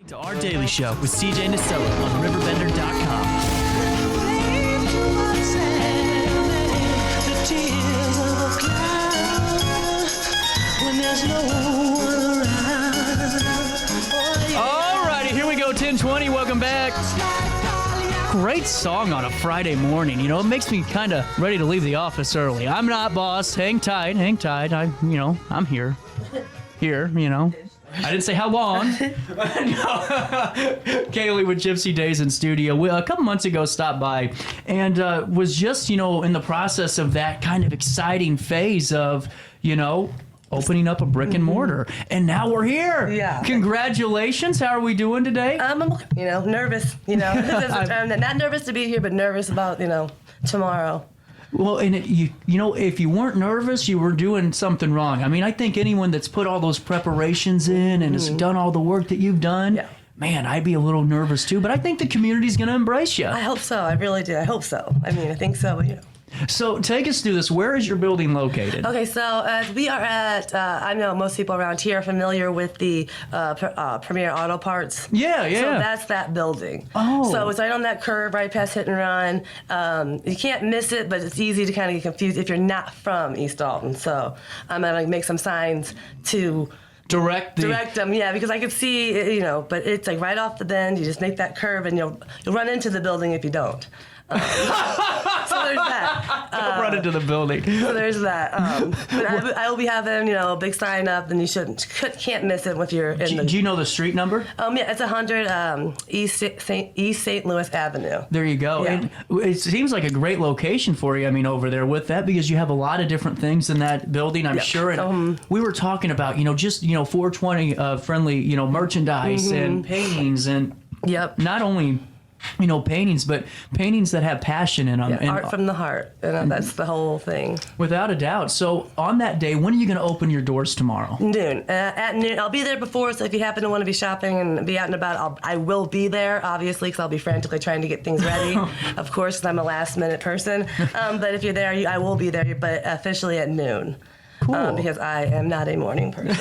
To our daily show with CJ and Estella on RiverBender.com. Alrighty, here we go, 10:20. Welcome back. Great song on a Friday morning. You know, it makes me kind of ready to leave the office early. I'm not, boss. Hang tight, hang tight. I'm here. Here, you know. I didn't say how long. Kaleigh with Gypsydaze in studio. A couple months ago stopped by and was just, in the process of that kind of exciting phase of, opening up a brick and mortar. And now we're here. Yeah. Congratulations. How are we doing today? I'm, nervous, not nervous to be here, but nervous about, tomorrow. Well, and if you weren't nervous, you were doing something wrong. I mean, I think anyone that's put all those preparations in and has done all the work that you've done, man, I'd be a little nervous too. But I think the community's going to embrace you. I hope so. I really do. I hope so. I mean, I think so, So take us through this. Where is your building located? Okay, so we are at, I know most people around here are familiar with the Premier Auto Parts. Yeah. So that's that building. Oh. So it's right on that curve, right past Hit and Run. You can't miss it, but it's easy to kind of get confused if you're not from East Alton. So I'm going to make some signs to direct them, because I could see, but it's like right off the bend. You just make that curve, and you'll run into the building if you don't. So there's that. Don't run into the building. So there's that. But I will be having, a big sign up, and you can't miss it if you're in the. Do you know the street number? Yeah, it's 100 East St. Louis Avenue. There you go. Yeah. And it seems like a great location for you. I mean, over there with that, because you have a lot of different things in that building, I'm sure. And we were talking about, just 420 friendly, merchandise and paintings and not only. Paintings, but paintings that have passion in them. Yeah, and art from the heart. That's the whole thing. Without a doubt. So on that day, when are you going to open your doors tomorrow? Noon. At noon. I'll be there before, so if you happen to want to be shopping and be out and about, I will be there, obviously, because I'll be frantically trying to get things ready, of course, because I'm a last-minute person. But if you're there, I will be there, but officially at noon. Cool. Because I am not a morning person.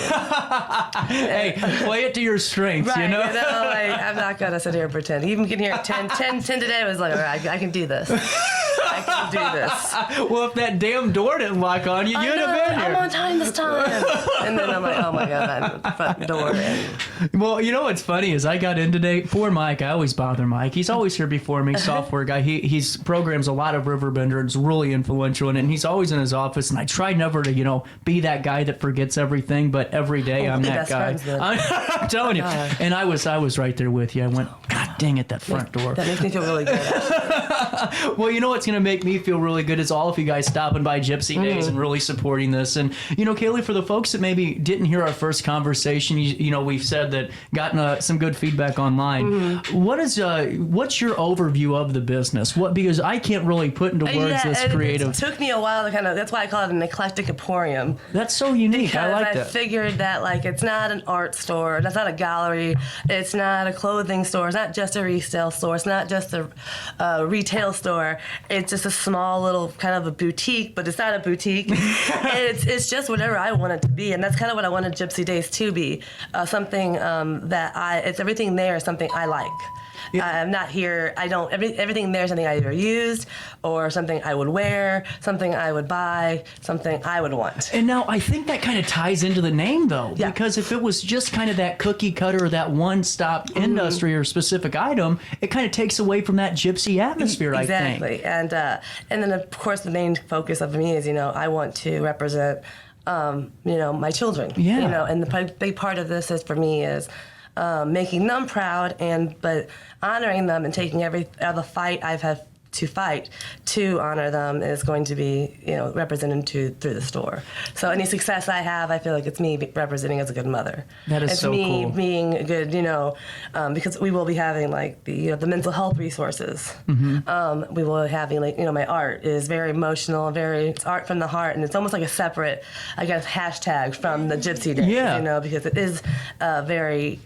Hey, play it to your strengths, right, I'm not going to sit here and pretend. Even getting here at 10 today, I was like, all right, I can do this. I can do this. Well, if that damn door didn't lock on you, you'd have been here. I'm on time this time. And then I'm like, oh my God, I'm at the front door. Well, what's funny is I got in today. Poor Mike. I always bother Mike. He's always here before me, software guy. He's programs a lot of RiverBender. It's really influential in it. And he's always in his office. And I try never to, be that guy that forgets everything. But every day I'm that guy. I'm telling you. And I was right there with you. I went, God dang it, that front door. That makes me feel really good. Well, what's going to make me feel really good is all of you guys stopping by Gypsydaze and really supporting this. And, Kaleigh, for the folks that maybe didn't hear our first conversation, we've said that gotten some good feedback online. What's your overview of the business? Because I can't really put into words this creative. It took me a while to that's why I call it an eclectic emporium. That's so unique. I like that. I figured that it's not an art store, it's not a gallery, it's not a clothing store, it's not just a resale store, it's not just a retail store. It's just a small little kind of a boutique, but it's not a boutique. It's just whatever I want it to be, and that's kind of what I wanted Gypsydaze to be. Something it's everything there is something I like. Yeah. I'm not here. Everything there is something I either used or something I would wear, something I would buy, something I would want. And now I think that kind of ties into the name, though, because if it was just kind of that cookie cutter, that one-stop industry or specific item, it kind of takes away from that gypsy atmosphere. Exactly. I think. And then of course the main focus of me is I want to represent my children. Yeah. And the big part of this is for me is making them proud, but honoring them and taking the fight I've had to fight to honor them is going to be, represented through the store. So any success I have, I feel like it's me representing as a good mother. That is so cool. It's me being a good, because we will be having the mental health resources. We will be having my art is very emotional, it's art from the heart, and it's almost like a separate, I guess, hashtag from the Gypsydaze. Yeah. Because it is very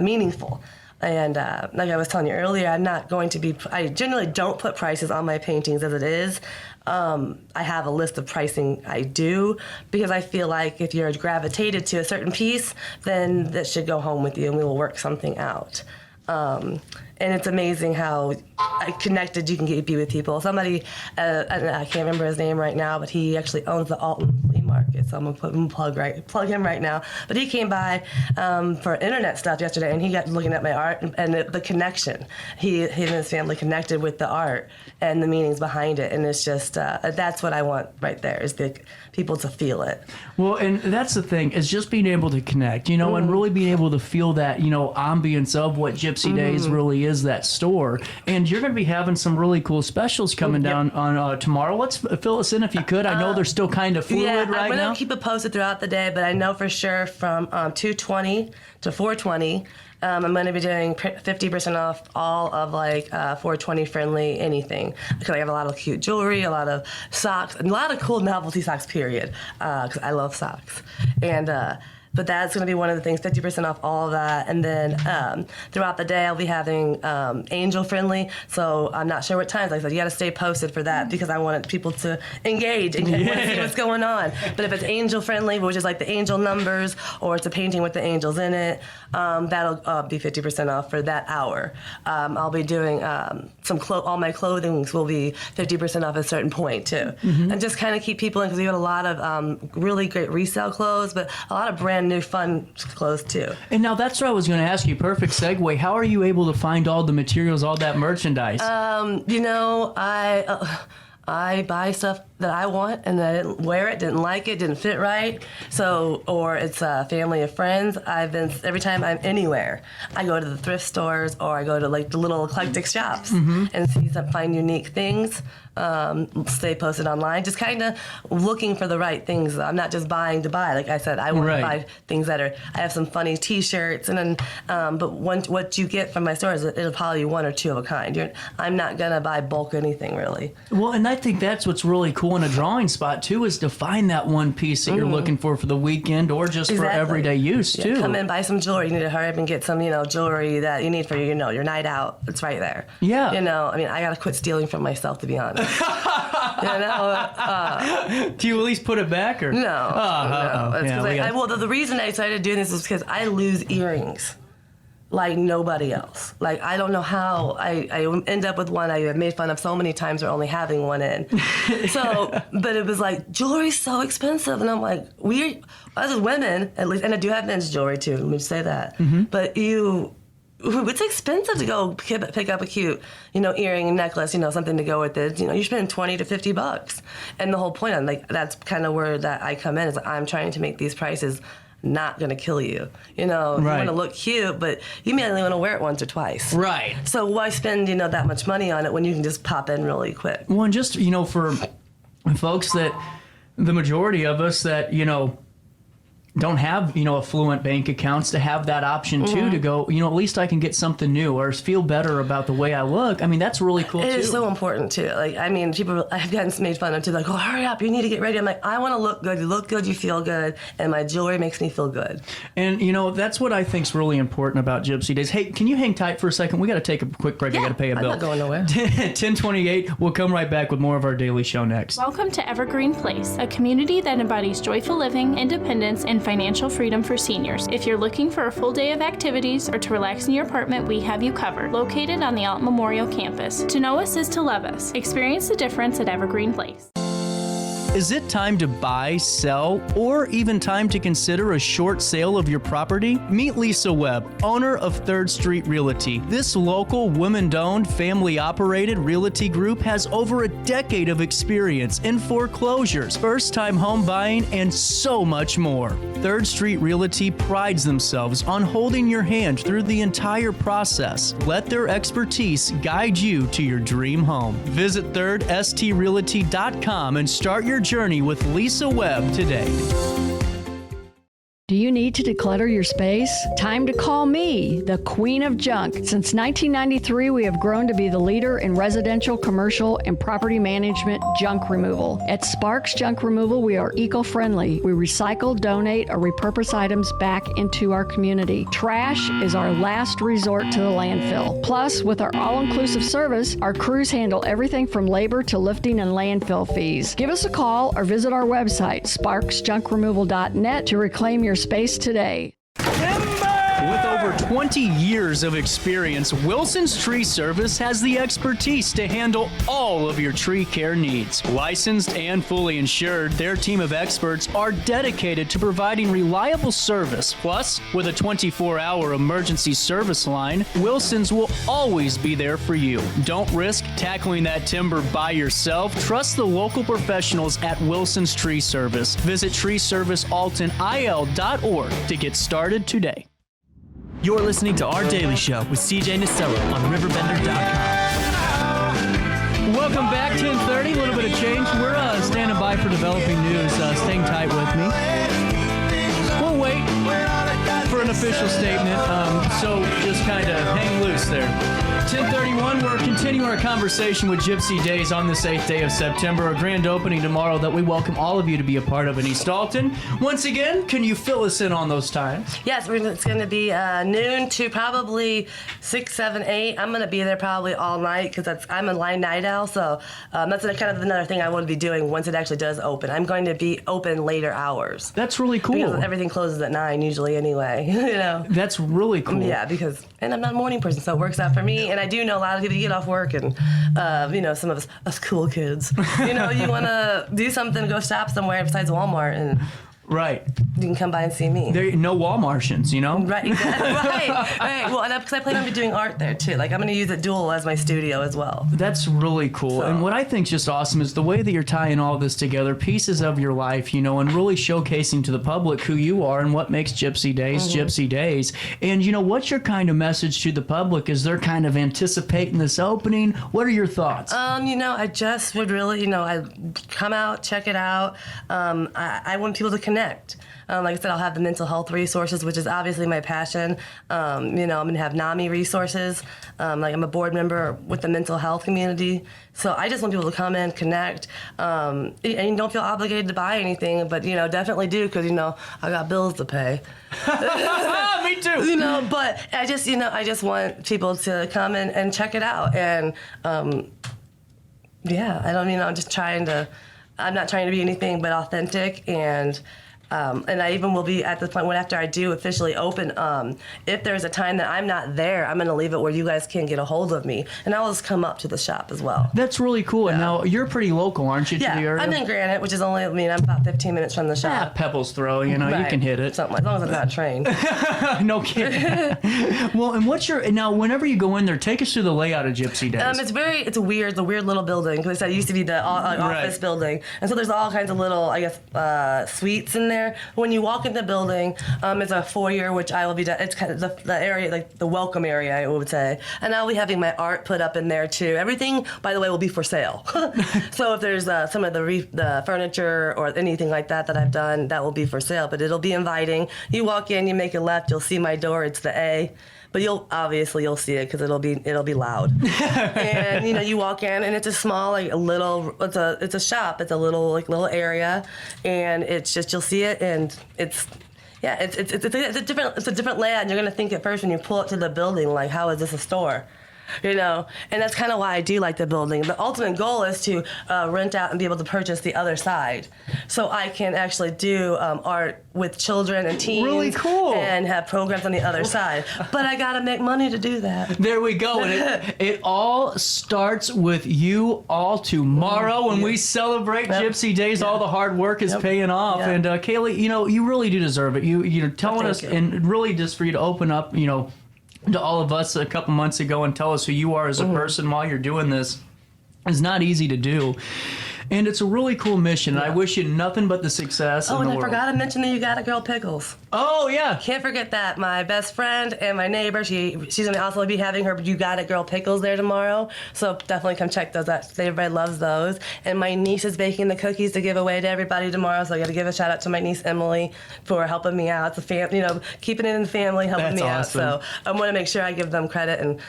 meaningful. And like I was telling you earlier, I generally don't put prices on my paintings as it is. I have a list of pricing I do because I feel like if you're gravitated to a certain piece, then that should go home with you and we will work something out. And it's amazing how connected you can be with people. Somebody, I can't remember his name right now, but he actually owns the Alton flea market, so I'm gonna plug him right now. But he came by for internet stuff yesterday, and he got looking at my art and the connection. He and his family connected with the art and the meanings behind it, and it's just that's what I want right there is the people to feel it. Well, and that's the thing, is just being able to connect, you know, and really being able to feel that, you know, ambience of what Gypsydaze really is, that store. And you're going to be having some really cool specials coming down on tomorrow. Let's fill us in if you could. I know they're still kind of fluid right now. I'm going to keep it posted throughout the day, but I know for sure from 2/20 to 4/20, I'm going to be doing 50% off all of like 420 friendly anything. Because I have a lot of cute jewelry, a lot of socks, and a lot of cool novelty socks, period. Because I love socks. And but that's going to be one of the things, 50% off all of that. And then throughout the day, I'll be having angel friendly. So I'm not sure what times. Like I said, you got to stay posted for that because I want people to engage and want to see what's going on. But if it's angel friendly, which is like the angel numbers, or it's a painting with the angels in it, that'll be 50% off for that hour. I'll be doing all my clothing will be 50% off at a certain point too. And just kind of keep people in because we got a lot of really great resale clothes, but a lot of brand new fun clothes too. And now that's what I was going to ask you. Perfect segue. How are you able to find all the materials, all that merchandise? You know, I buy stuff that I want and I didn't wear it, didn't like it, didn't fit right. So, or it's family or friends. Every time I'm anywhere, I go to the thrift stores or I go to like the little eclectic shops and find unique things. Stay posted online, just kind of looking for the right things. I'm not just buying to buy. Like I said, I want to buy things that I have some funny T-shirts, and then, but what you get from my store is it'll probably be one or two of a kind. I'm not gonna buy bulk anything really. Well, and I think that's what's really cool in a drawing spot too, is to find that one piece that you're looking for the weekend or just for everyday use too. Come in, buy some jewelry. You need to hurry up and get some, jewelry that you need for your night out. It's right there. Yeah. I mean, I gotta quit stealing from myself, to be honest. Do you at least put it back or? No. No. The reason I started doing this is because I lose earrings like nobody else. Like, I don't know how I end up with one I have made fun of so many times for only having one in. So, but it was like, jewelry's so expensive. And I'm like, as women, at least, and I do have men's jewelry too, let me just say that. But it's expensive to go pick up a cute, earring and necklace, something to go with it. You're spending $20 to $50. And the whole point, I'm like, that's kind of where that I come in, is I'm trying to make these prices not going to kill you. You want to look cute, but you may only want to wear it once or twice. Right. So why spend, that much money on it when you can just pop in really quick? Well, and just, for folks that, the majority of us that, don't have, affluent bank accounts, to have that option too, to go, at least I can get something new or feel better about the way I look. I mean, that's really cool too. It is so important too. Like, I mean, people, I've gotten made fun of too, like, oh, hurry up, you need to get ready. I'm like, I want to look good. You look good, you feel good, and my jewelry makes me feel good. And, that's what I think is really important about Gypsydaze. Hey, can you hang tight for a second? We got to take a quick break. I got to pay a bill. I'm not going nowhere. 10:28. We'll come right back with more of our daily show next. Welcome to Evergreen Place, a community that embodies joyful living, independence, and financial freedom for seniors. If you're looking for a full day of activities or to relax in your apartment, we have you covered. Located on the Alton Memorial Campus. To know us is to love us. Experience the difference at Evergreen Place. Is it time to buy, sell, or even time to consider a short sale of your property? Meet Lisa Webb, owner of 3rd Street Realty. This local, women-owned, family-operated realty group has over a decade of experience in foreclosures, first-time home buying, and so much more. 3rd Street Realty prides themselves on holding your hand through the entire process. Let their expertise guide you to your dream home. Visit 3rdstrealty.com and start your journey with Lisa Webb today. Do you need to declutter your space? Time to call me, the Queen of Junk. Since 1993, we have grown to be the leader in residential, commercial, and property management junk removal. At Sparks Junk Removal, we are eco-friendly. We recycle, donate, or repurpose items back into our community. Trash is our last resort to the landfill. Plus, with our all-inclusive service, our crews handle everything from labor to lifting and landfill fees. Give us a call or visit our website, sparksjunkremoval.net, to reclaim your space today. With over 20 years of experience, Wilson's Tree Service has the expertise to handle all of your tree care needs. Licensed and fully insured, their team of experts are dedicated to providing reliable service. Plus, with a 24-hour emergency service line, Wilson's will always be there for you. Don't risk tackling that timber by yourself. Trust the local professionals at Wilson's Tree Service. Visit treeservicealtonil.org to get started today. You're listening to Our Daily Show with CJ Nacella on RiverBender.com. Welcome back, 10:30, a little bit of change. We're standing by for developing news. Staying tight with me. We'll wait for an official statement, so just kind of hang loose there. 10:31, we're continuing our conversation with Gypsydaze on this 8th day of September, a grand opening tomorrow that we welcome all of you to be a part of in East Alton. Once again, can you fill us in on those times? Yes, it's going to be noon to probably 6, 7, 8. I'm going to be there probably all night because I'm a line night owl, so that's kind of another thing I want to be doing once it actually does open. I'm going to be open later hours. That's really cool. Because everything closes at 9 usually anyway, you know. That's really cool. Yeah, and I'm not a morning person, so it works out for me. And I do know a lot of people, you get off work and, some of us cool kids, you want to do something, go shop somewhere besides Walmart, and right. You can come by and see me. There, no Walmartians, Right, exactly. right. Well, and because I plan on doing art there too. Like I'm going to use it dual as my studio as well. That's really cool. And what I think is just awesome is the way that you're tying all this together, pieces of your life, and really showcasing to the public who you are and what makes Gypsydaze Gypsydaze. And what's your kind of message to the public as they're kind of anticipating this opening? What are your thoughts? I just would really, I come out, check it out. I want people to connect. Like I said, I'll have the mental health resources, which is obviously my passion. I'm going to have NAMI resources. I'm a board member with the mental health community. So I just want people to come in, connect, and you don't feel obligated to buy anything, but, definitely do because, I got bills to pay. Me too. But I just want people to come in and check it out. And, I'm not trying to be anything but authentic, and I even will be at the point when after I do officially open, if there's a time that I'm not there, I'm going to leave it where you guys can get a hold of me, and I'll just come up to the shop as well. That's really cool. Yeah. And now you're pretty local, aren't you, to the area? I'm in Granite, which is only, I'm about 15 minutes from the shop. Pebbles Throw, you can hit it. Something, as long as I'm not trained. No kidding. Well, and now whenever you go in there, take us through the layout of Gypsydaze. It's a weird little building, because it used to be the office building, and so there's all kinds of little, suites in there. When you walk in the building, it's a foyer, which I will be. It's kind of the area, like the welcome area, I would say. And I'll be having my art put up in there too. Everything, by the way, will be for sale. So if there's some of the furniture or anything like that I've done, that will be for sale. But it'll be inviting. You walk in, you make a left, you'll see my door. It's the A. But you'll see it because it'll be loud. And you walk in and it's a small it's a shop. It's a little area, and it's just you'll see it, and it's a different layout. And you're gonna think at first when you pull up to the building, like, how is this a store? And that's kind of why I do like the building. The ultimate goal is to rent out and be able to purchase the other side, so I can actually do art with children and teens. Really cool. And have programs on the other side. But I gotta make money to do that. There we go. And it all starts with you all tomorrow when we celebrate Gypsydaze. All the hard work is paying off. And Kaleigh, you really do deserve it. You're telling us, and really just for you to open up, to all of us a couple months ago and tell us who you are as a person while you're doing this is not easy to do. and it's a really cool mission. And I wish you nothing but the success in Oh, the and I world. forgot to mention that you got a girl Pickles. Oh, yeah. Can't forget that. My best friend and my neighbor, she's going to also be having her You Got It Girl Pickles there tomorrow. So definitely come check those out. Everybody loves those. And my niece is baking the cookies to give away to everybody tomorrow. So I got to give a shout out to my niece Emily for helping me out. It's a keeping it in the family, helping That's me awesome. out. So I want to make sure I give them credit and,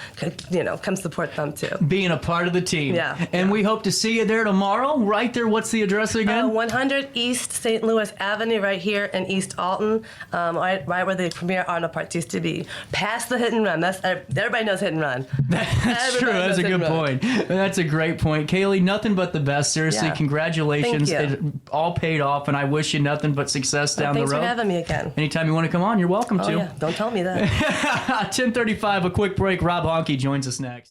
come support them too. Being a part of the team. Yeah, And yeah. we hope to see you there tomorrow. Right there. What's the address again? 100 East St. Louis Avenue, right here in East Alton, right where the premier auto parts used to be. Past the Hit and Run. Everybody knows Hit and Run. That's true. That's a good point. That's a great point. Kaleigh, nothing but the best. Seriously, Yeah. congratulations. Thank you. It all paid off, and I wish you nothing but success down the Thanks road. for having me again. Anytime you want to come on, you're welcome Oh, to. yeah. Don't tell me that. 10:35, a quick break. Rob Honky joins us next.